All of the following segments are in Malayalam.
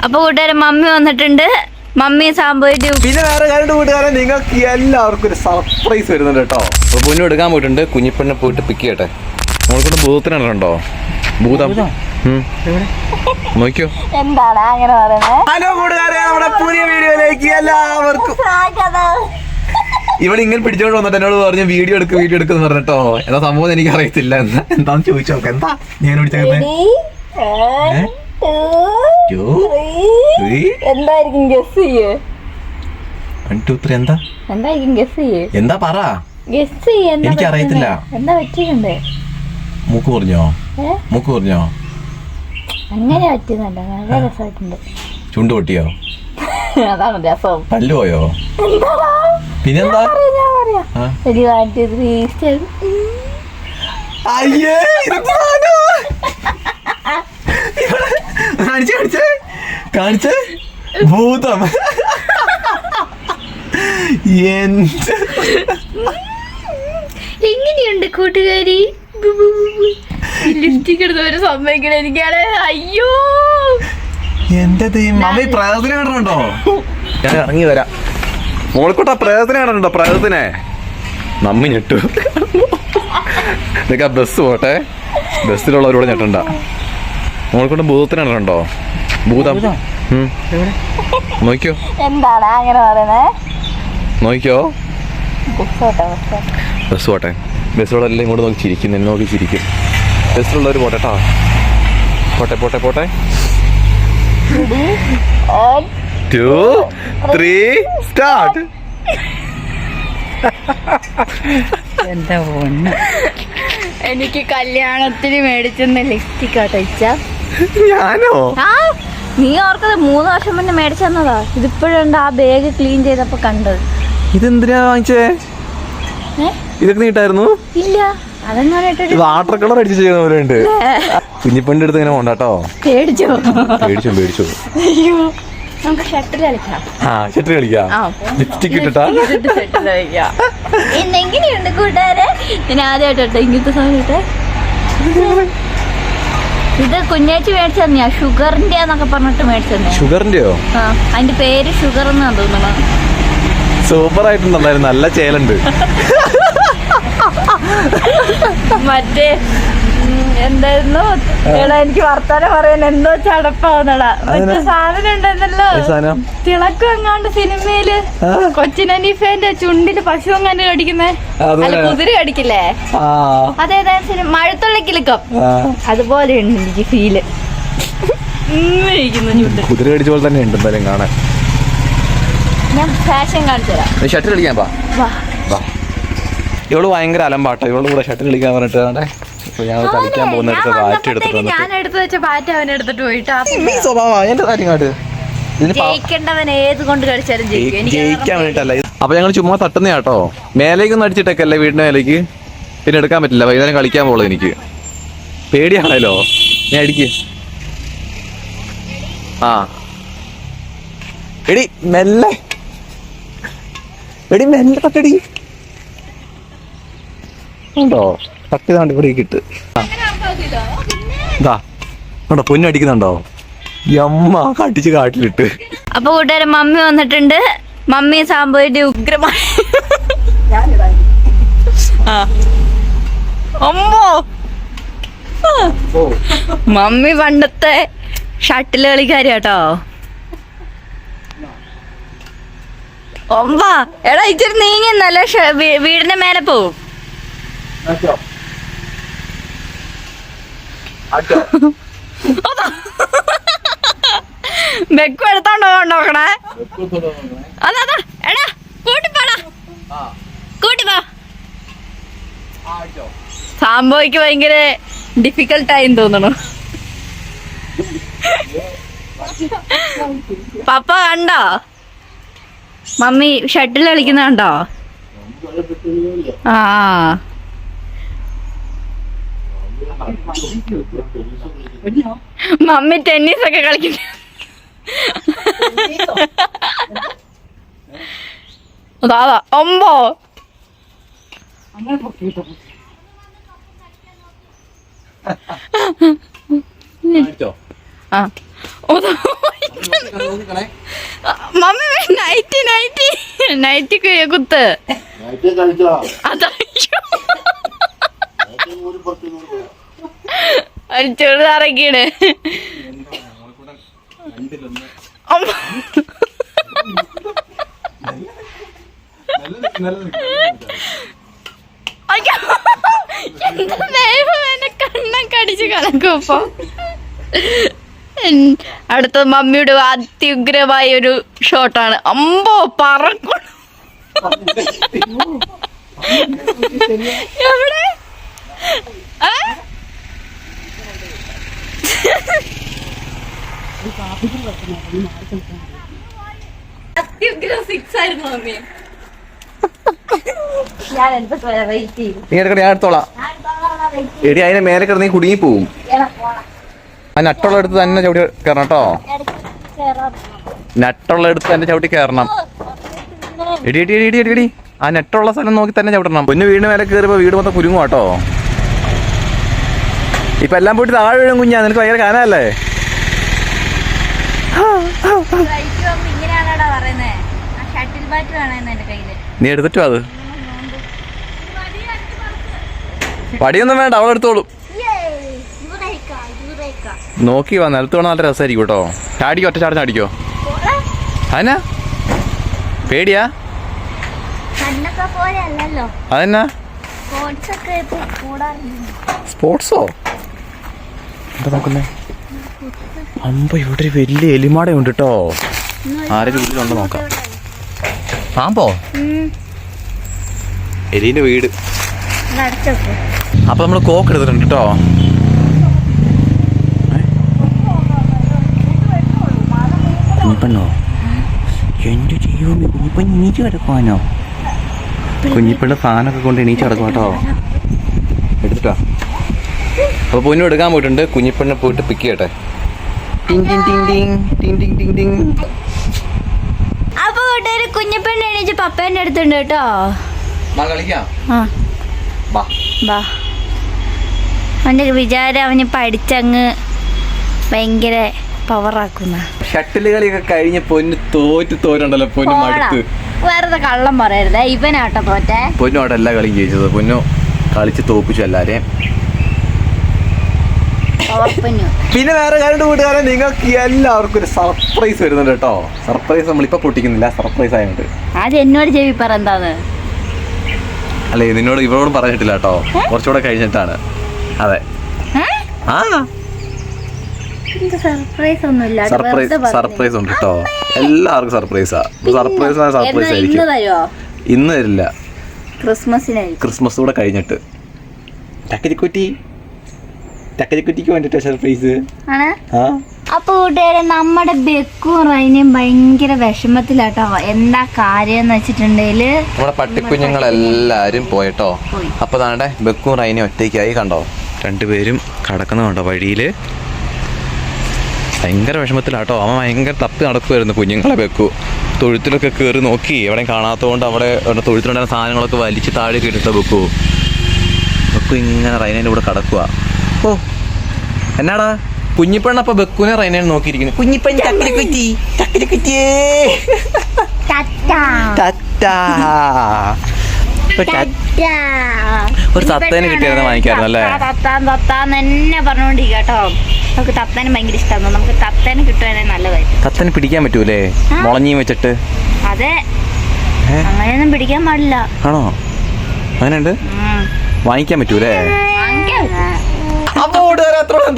അപ്പൊ കൂട്ടുകാരൻ മമ്മി വന്നിട്ടുണ്ട്. മമ്മി സാമ്പോയിട്ട് പിന്നെ വേറെ കാര്യം കൂട്ടുകാരൻ, നിങ്ങൾക്ക് എല്ലാവർക്കും ഒരു സർപ്രൈസ് വരുന്നുണ്ട് കേട്ടോ. അപ്പൊ പൊന്നു എടുക്കാൻ പോയിട്ടുണ്ട്. കുഞ്ഞിപ്പെണ്ണെ പോയിട്ട് പിക്ക് ചെയ്യട്ടെ. നമ്മൾക്കൊണ്ട് ഭൂതത്തിനുണ്ടോ? ഭൂതം നോക്കിയോ? എന്താണ് അങ്ങനെ പറയുന്നത്? ഹലോ കൂട്ടുകാരെ, നമ്മുടെ പുതിയ വീഡിയോയിലേക്ക് എല്ലാവർക്കും. ഇവിടെ ഇങ്ങനെ പിടിച്ചോണ്ട് വന്നിട്ട് എന്നോട് പറഞ്ഞു വീഡിയോ എടുക്കുന്ന പറഞ്ഞിട്ടോ. എന്താ സംഭവം എനിക്ക് അറിയത്തില്ല. എന്താന്ന് ചോദിച്ചു നോക്കാം. എന്താ ഞാൻ പിടിച്ചേക്കുന്നത്? എന്തായിരിക്കും ഗസ് ചെയ്യേ? 1 2 3 എന്താ എന്തായിരിക്കും ഗസ് ചെയ്യേ? എന്താ പറ. ഗസ് ചെയ്യേ. എനിക്ക് അറിയത്തില്ല. എന്താ പറ്റിയിട്ടുണ്ട്? മൂക്ക് പറഞ്ഞോ? മൂക്ക് പറഞ്ഞോ? അങ്ങനെ പറ്റുന്നുണ്ട്. നല്ല രസമായിട്ടുണ്ട്. ചുണ്ട് പൊട്ടിയോ? അതാണ് രസം. പല്ല് പോയോ? പിന്നെന്താ? അയ്യേ കാണിച്ചേ ഭൂതം. എങ്ങനെയുണ്ട് കൂട്ടുകാരി? ലിപ്സ്റ്റിക് എടുത്തവര് സമ്മതിക്കണേ എനിക്കാണ്. അയ്യോ എന്റെ മമ്മി പ്രയോജനം കണ്ടോ? ഞാൻ ഇറങ്ങി വരാം. മോളിക്കോട്ട പ്രയോജനം കണ്ടോ? പ്രയോജനെ നമ്മി ഞെട്ടു. ഇതൊക്കെ ബസ് പോട്ടെ. ബസ്സിലുള്ളവരോട് ഞെട്ടണ്ട. മോളിക്കോട്ട ഭൂതത്തിനുണ്ടോ? ഭൂതം നോക്കിയോ? എന്താണ് അങ്ങനെ പറയുന്നത്? നോക്കിയോ? ബസ് പോട്ടെ. ബസ്സിലുള്ള ഇങ്ങോട്ട് നോക്കി ചിരിക്കും. എന്നെ നോക്കി ചിരിക്കും. ബസ്സിലുള്ളവർ പോട്ടെട്ടാ. പോട്ടെ പോട്ടെ പോട്ടെ. 1 2 3 സ്റ്റാർട്ട്. എന്താ പോണ്? എനിക്ക് കല്യാണത്തിന് മേടിച്ചെന്ന ലിപ്സ്റ്റിക് ആട്ടോ ഇച്ച. ഞാനോ? ആ നീ ഓർക്കത് 3 വർഷം മുന്നേ മേടിച്ചെന്നതാ. ഇതിപ്പോഴുണ്ട്. ആ ബാഗ് ക്ലീൻ ചെയ്തപ്പോ കണ്ടത്. ഇതെന്തിനാ വാങ്ങിച്ചേ? ഇതൊക്കെ നീട്ടായിരുന്നു? ഇല്ല, അതെങ്ങനെ വാട്ടർ കളർ അടിച്ച് ചെയ്യുന്ന പോലെ ഉണ്ട്. കുഞ്ഞിപ്പെണ്ണിന്റെ അടുത്ത് ഇങ്ങനെ പോണ്ടാട്ടോ. പേടിച്ചോ? അയ്യോ, നമുക്ക് ഷട്ടിൽ കളിക്കാം. ഷട്ടിൽ കളിക്കാം. ലിപ്സ്റ്റിക് ഇട്ടിട്ടാ എങ്ങനെയുണ്ട് കൂട്ടുകാരെ? ഞാൻ ആദ്യമായിട്ടോ ഇങ്ങനത്തെ സമയം ഇട്ടെ. ഇത് കുഞ്ഞേച്ചി മേടിച്ചു തന്നെയാ. ഷുഗറിന്റെ എന്നൊക്കെ പറഞ്ഞിട്ട് മേടിച്ചു തന്നെ. ഷുഗറിന്റെയോ? അതിന്റെ പേര് ഷുഗർ എന്നാ തോന്നുന്നു. സൂപ്പർ ആയിട്ടുണ്ടായിരുന്നു. നല്ല ചേലുണ്ട്. മറ്റേ എന്തായിരുന്നു എടാ, എനിക്ക് വർത്താനം പറയാൻ എന്തോ ചടപ്പാവുന്നടാ. മറ്റേ സാധനം ഉണ്ടെന്നല്ലോ, തിളക്കം എങ്ങാണ്ട് സിനിമയില് കൊച്ചിനീഫേന്റെ ചുണ്ടില് പശു എങ്ങാണ്ട് കടിക്കുന്നേ. അല്ല, കുതിര കടിക്കില്ലേ? അതേതാ സിനിമ? മഴത്തുള്ള കിലുക്കം. അതുപോലെ ഉണ്ട് എനിക്ക് ഫീല്. കുതിര കടിച്ച പോലെ തന്നെ ഉണ്ട് എന്തായാലും കാണാൻ. ഞാൻ ഫാഷൻ കാണിച്ചു തരാം. ഷട്ടിൽ കളിക്കാൻ പാ. ഇവള് ഭയങ്കര അലമ്പാട്ടോ. ഇവളുടെ കൂടെ ഷട്ടിൽ കളിക്കാൻ പറഞ്ഞിട്ട് ഞാൻ കളിക്കാൻ പോകുന്നിടത്ത് ബാറ്റ് എടുത്തിട്ട് ഞാൻ എടുത്തു വെച്ച ബാറ്റ് അവൻ എടുത്തിട്ട് പോയിട്ടാ. എന്റെ കാര്യങ്ങാട്ട് ജയിക്കേണ്ടവൻ ഏത് കൊണ്ട് കളിച്ചാലും ജയിക്കാൻ വേണ്ടിട്ടല്ല. അപ്പൊ ഞങ്ങൾ ചുമ്മാ തട്ടുന്ന കേട്ടോ. മേലേക്കൊന്നും അടിച്ചിട്ടേക്കല്ലേ വീടിന്റെ മേലേക്ക്. പിന്നെ എടുക്കാൻ പറ്റില്ല. വൈകുന്നേരം കളിക്കാൻ പോകുള്ളത് എനിക്ക് പേടിയാണല്ലോ. ഞാൻ അടിക്ക്. എടി മെല്ലെ തട്ടടി. ഉണ്ടോ? തട്ടിതാണ്ട് ഇവിടെ കിട്ട്. ഇതാ ഉണ്ടോ? പൊന്നടിക്കുന്നുണ്ടോ? അമ്മ കട്ടിച്ച് കാട്ടിലിട്ട്. അപ്പൊ കൂട്ടുകാരൻ മമ്മി വന്നിട്ടുണ്ട്. മമ്മി സാമ്പോയിട്ട് ഉഗ്രമായി. അമ്മോ, മമ്മി പണ്ടത്തെ ഷട്ടിൽ കളിക്കാരി കേട്ടോ. ഒമ്പാ എടാ, ഇച്ചിരി നീങ്ങിന്നല്ല വീടിന്റെ മേലെ പോവും. ബെക്കു എടുത്തോണ്ടോ നോക്കണേ. അതാ എടാ, കൂട്ടിപ്പോടാ, കൂട്ടിപ്പോ. സാമ്പോയ്ക്ക് ഭയങ്കര ഡിഫിക്കൽട്ടായി തോന്നണു. പപ്പ കണ്ടോ മമ്മി ഷട്ടിൽ കളിക്കുന്ന കണ്ടോ? മമ്മി ടെന്നീസ് ഒക്കെ കളിക്കുന്നു. അതാ ഒമ്പോ. മമ്മി നൈറ്റ് കുത്ത് ഒരു ചെറുതാറക്കീട് കണ്ണൊക്കെ അടിച്ച് കണക്കും ഇപ്പൊ. അടുത്ത മമ്മിയുടെ അത്യുഗ്രമായ ഒരു ഷോട്ടാണ്. അമ്പോ പറക്കും എവിടെ അത്യുഗ്ര 6 ആയിരുന്നു മമ്മി. ഞാൻ എടുത്തോളാം. എടി അതിന്റെ മേലെ കിടന്ന് കുടുങ്ങി പോവും. ആ നട്ടുള്ള എടുത്ത് തന്നെ ചവിട്ടി കയറണം കേട്ടോ. നട്ടുള്ള എടുത്ത് തന്നെ ചവിട്ടി കയറണം. എടി എടി എടി എടി എടി ആ നെട്ടുള്ള സ്ഥലം നോക്കി തന്നെ ചവിട്ടണം. പിന്നെ വീടിന് മേലെ കയറിയപ്പോ വീട് മൊത്തം കുരുങ്ങും കേട്ടോ. ഇപ്പൊ എല്ലാം പോയിട്ട് താഴെ വീഴും കുഞ്ഞാ. നിനക്ക് ഭയങ്കര കാനല്ലേ? നീ എടുത്തിട്ടോ അത്. പടിയൊന്നും വേണ്ട, അവളെടുത്തോളും. നോക്കി വാ, നിലത്ത് വേണം. നല്ല രസമായിരിക്കും കേട്ടോ. ചാടിക്കോ, ഒറ്റ ചാടിന് അടിക്കോ. അതെന്നാ പേടിയാ? അതെന്നാ സ്പോർട്സോ? എന്താ നോക്കുന്നേ? അമ്പോ ഇവിടെ ഒരു വലിയ എലിമാടയുണ്ട് കേട്ടോ. ആരുടെ വീട്ടിലുണ്ടോ നോക്കാം. പാമ്പോ? എലീന്റെ വീട്. അപ്പൊ നമ്മള് കോക്ക് എടുത്തിട്ടുണ്ട് കേട്ടോ. കുഞ്ഞിപ്പെണ്ണോ? എന്റെ ദൈവമേ, കുഞ്ഞിപ്പൻ എണീച്ച് കിടക്കുവാനോ? കുഞ്ഞിപ്പെണ്ണ ഫാനൊക്കെ കൊണ്ട് എണീച്ച് കിടക്കും കേട്ടോ. എടുത്തിട്ടോ. അപ്പൊ പൊന്നു എടുക്കാൻ പോയിട്ടുണ്ട്. കുഞ്ഞിപ്പെണ്ണ പോയിട്ട് പിക്ക് ചെയ്യട്ടെ. അപ്പൊ കൂട്ടുകാര് കുഞ്ഞിപ്പെണ്ണ എണീച്ച് പപ്പേന്റെ അടുത്തുണ്ട് കേട്ടോ. അവന്റെ വിചാരം അവന് പഠിച്ചങ്ങ് ഭയങ്കര പവറാക്കുന്ന. ഷട്ടില് കളിയൊക്കെ കഴിഞ്ഞ പൊന്നു തോറ്റുണ്ടല്ലോ. പൊന്നു മടുത്ത്. വേറെ കള്ളം പറയരുത്. ഇവനാട്ടോ തോറ്റെ. പൊന്നു അവിടെ എല്ലാ കളിയും ജയിച്ചത്. പൊന്നു കളിച്ച് തോപ്പിച്ചു എല്ലാരെയും. പിന്നെ വേറെ കാര്യം കൂട്ടുകാരെ, നിങ്ങൾക്ക് എല്ലാവർക്കും ഒരു സർപ്രൈസ് വരുന്നുണ്ട് കേട്ടോ. സർപ്രൈസ് നമ്മളിപ്പോ പൊട്ടിക്കുന്നില്ല, സർപ്രൈസ് ആയതുകൊണ്ട്. അത് എന്നോട് ചെവി പറ എന്താന്ന്. അല്ലേ, നിന്നോട് ഇവരോടും പറഞ്ഞിട്ടില്ല കേട്ടോ. കുറച്ചുകൂടെ കഴിഞ്ഞിട്ടാണ്. അതെ, ആ സർപ്രൈസ് ഉണ്ട് കേട്ടോ. എല്ലാവർക്കും സർപ്രൈസാ. സർപ്രൈസ് ആയിരിക്കും. ഇന്ന് തരില്ല, ക്രിസ്മസ് കൂടെ കഴിഞ്ഞിട്ട്. ചക്കരക്കുറ്റിക്ക് വേണ്ടിട്ട് സർപ്രൈസ്. അപ്പൊ കൂട്ടുകാരെ, നമ്മുടെ ബെക്കും റൈനയും ഭയങ്കര വിഷമത്തിലാട്ടോ. എന്താ കാര്യം എന്ന് വെച്ചിട്ടുണ്ടെങ്കില് നമ്മുടെ പട്ടിക്കുഞ്ഞുങ്ങളെല്ലാരും പോയിട്ടോ. അപ്പൊ താണ്ടെ ബെക്കും റൈനയും ഒറ്റയ്ക്കായി കണ്ടോ. രണ്ടുപേരും കിടക്കുന്ന കണ്ടോ വഴിയില്. ഭയങ്കര വിഷമത്തിലാട്ടോ. അവൻ ഭയങ്കര തപ്പി നടക്കുമായിരുന്നു കുഞ്ഞുങ്ങളെ. ബെക്കു തൊഴുത്തിലൊക്കെ കയറി നോക്കി, എവിടെയും കാണാത്തതുകൊണ്ട് അവിടെ തൊഴുത്തിലുണ്ടായിരുന്ന സാധനങ്ങളൊക്കെ വലിച്ച് താഴെ ഇട്ടിട്ടോ. ബെക്കു ഇങ്ങനെ റൈനേൻ്റെ കൂടെ കിടക്കുക. ഓ എന്നാടാ കുഞ്ഞിപ്പെണ്ണ അപ്പൊ ബെക്കുനെ റൈനേനെ നോക്കിയിരിക്കുന്നു. കുഞ്ഞിപ്പൻ ചക്കരക്കുറ്റിയേ ഒരു തത്തേനെ കിട്ടിയായിരുന്നു വാങ്ങിക്കായിരുന്നു അല്ലേ? തന്നെ പറഞ്ഞോണ്ടിരിക്കുക കേട്ടോ. നമുക്ക് തത്തേനെ ഭയങ്കര ഇഷ്ടമാണ്. നമുക്ക് തത്തേനെ കിട്ടുവാണെങ്കിൽ നല്ലതായിട്ട്. തത്തേനെ പിടിക്കാൻ പറ്റൂലേ മുളഞ്ഞിയും വെച്ചിട്ട്? അതെ, അങ്ങനെയൊന്നും പിടിക്കാൻ പാടില്ല. ആണോ? അങ്ങനെയുണ്ട്, വാങ്ങിക്കാൻ പറ്റൂലേ? അപ്പൊ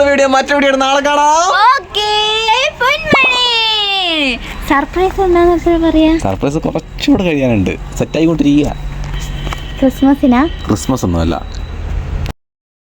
വീഡിയോ മറ്റു വീഡിയോ നാളെ കാണാം. സർപ്രൈസ് എന്താന്ന് പറയാ? സർപ്രൈസ് കുറച്ചുകൂടെ കഴിയാനുണ്ട്. സെറ്റ് ആയിക്കൊണ്ടിരിക്കുക. ക്രിസ്മസിനാ? ക്രിസ്മസ് ഒന്നുമല്ല,